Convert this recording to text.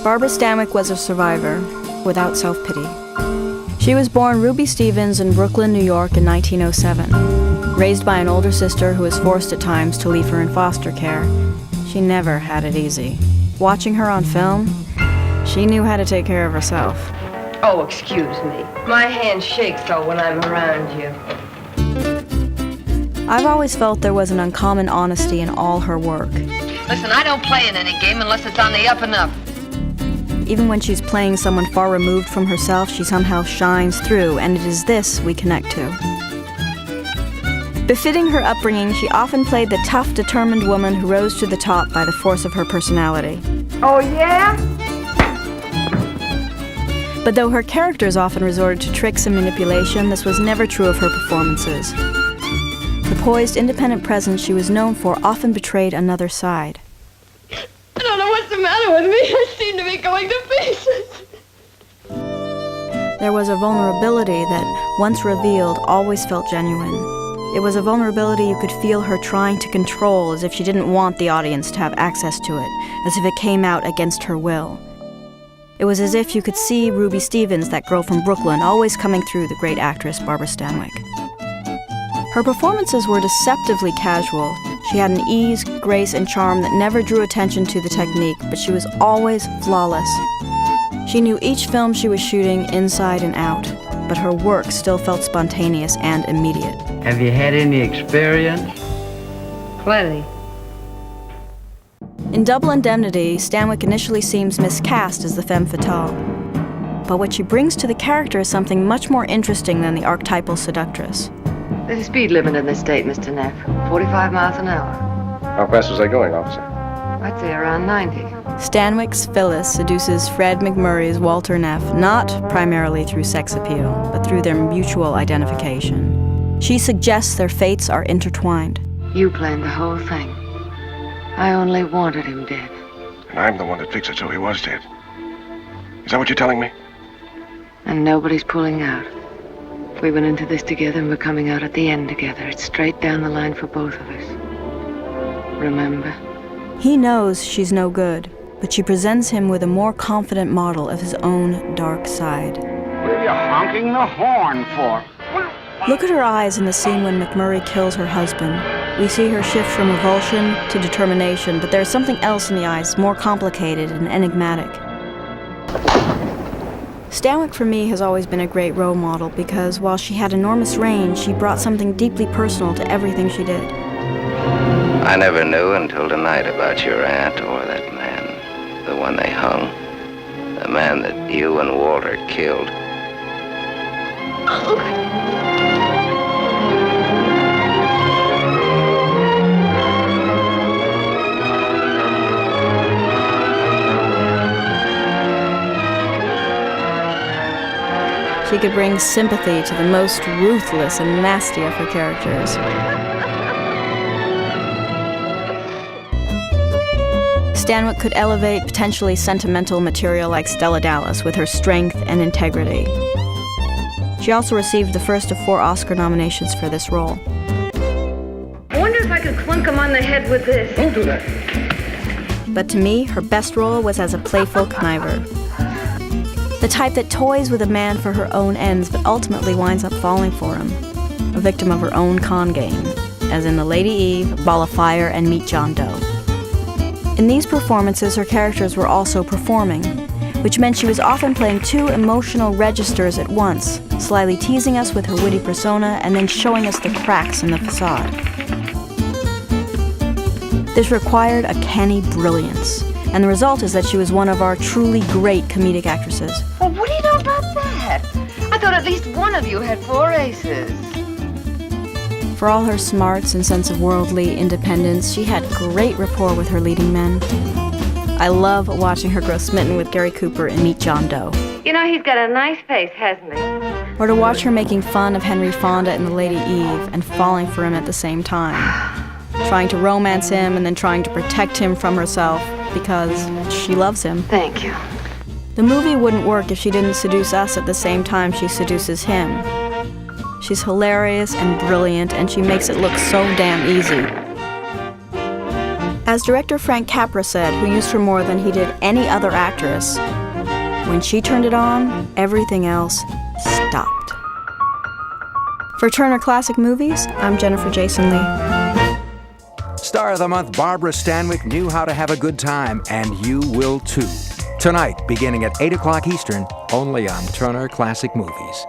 Barbara Stanwyck was a survivor, without self-pity. She was born Ruby Stevens in Brooklyn, New York in 1907. Raised by an older sister who was forced at times to leave her in foster care, she never had it easy. Watching her on film, she knew how to take care of herself. Oh, excuse me. My hand shakes so when I'm around you. I've always felt there was an uncommon honesty in all her work. Listen, I don't play in any game unless it's on the up and up. Even when she's playing someone far removed from herself, she somehow shines through, and it is this we connect to. Befitting her upbringing, she often played the tough, determined woman who rose to the top by the force of her personality. Oh, yeah? But though her characters often resorted to tricks and manipulation, this was never true of her performances. The poised, independent presence she was known for often betrayed another side. I don't know what's the matter with me. I seem to be going to pieces. There was a vulnerability that, once revealed, always felt genuine. It was a vulnerability you could feel her trying to control, as if she didn't want the audience to have access to it, as if it came out against her will. It was as if you could see Ruby Stevens, that girl from Brooklyn, always coming through the great actress Barbara Stanwyck. Her performances were deceptively casual. She had an ease, grace, and charm that never drew attention to the technique, but she was always flawless. She knew each film she was shooting inside and out, but her work still felt spontaneous and immediate. Have you had any experience? Plenty. In Double Indemnity, Stanwyck initially seems miscast as the femme fatale. But what she brings to the character is something much more interesting than the archetypal seductress. There's a speed limit in this state, Mr. Neff. 45 miles an hour. How fast was I going, officer? I'd say around 90. Stanwyck's Phyllis seduces Fred McMurray's Walter Neff not primarily through sex appeal, but through their mutual identification. She suggests their fates are intertwined. You planned the whole thing. I only wanted him dead. And I'm the one that fixed it so he was dead. Is that what you're telling me? And nobody's pulling out. We went into this together and we're coming out at the end together. It's straight down the line for both of us. Remember? He knows she's no good, but she presents him with a more confident model of his own dark side. What are you honking the horn for? Look at her eyes in the scene when McMurray kills her husband. We see her shift from revulsion to determination, but there's something else in the eyes, more complicated and enigmatic. Stanwyck, for me, has always been a great role model because while she had enormous range, she brought something deeply personal to everything she did. I never knew until tonight about your aunt or that man, the one they hung, the man that you and Walter killed. She could bring sympathy to the most ruthless and nasty of her characters. Stanwyck could elevate potentially sentimental material like Stella Dallas with her strength and integrity. She also received the first of 4 Oscar nominations for this role. I wonder if I could clunk him on the head with this. Don't do that. But to me, her best role was as a playful conniver. The type that toys with a man for her own ends, but ultimately winds up falling for him. A victim of her own con game, as in The Lady Eve, Ball of Fire, and Meet John Doe. In these performances, her characters were also performing, which meant she was often playing 2 emotional registers at once, slyly teasing us with her witty persona and then showing us the cracks in the facade. This required a canny brilliance, and the result is that she was one of our truly great comedic actresses. Well, what do you know about that? I thought at least one of you had 4 aces. For all her smarts and sense of worldly independence, she had great rapport with her leading men. I love watching her grow smitten with Gary Cooper in Meet John Doe. You know, he's got a nice face, hasn't he? Or to watch her making fun of Henry Fonda in The Lady Eve and falling for him at the same time. Trying to romance him and then trying to protect him from herself because she loves him. Thank you. The movie wouldn't work if she didn't seduce us at the same time she seduces him. She's hilarious and brilliant, and she makes it look so damn easy. As director Frank Capra said, who used her more than he did any other actress, when she turned it on, everything else stopped. For Turner Classic Movies, I'm Jennifer Jason Leigh. Star of the Month Barbara Stanwyck knew how to have a good time, and you will too. Tonight, beginning at 8 o'clock Eastern, only on Turner Classic Movies.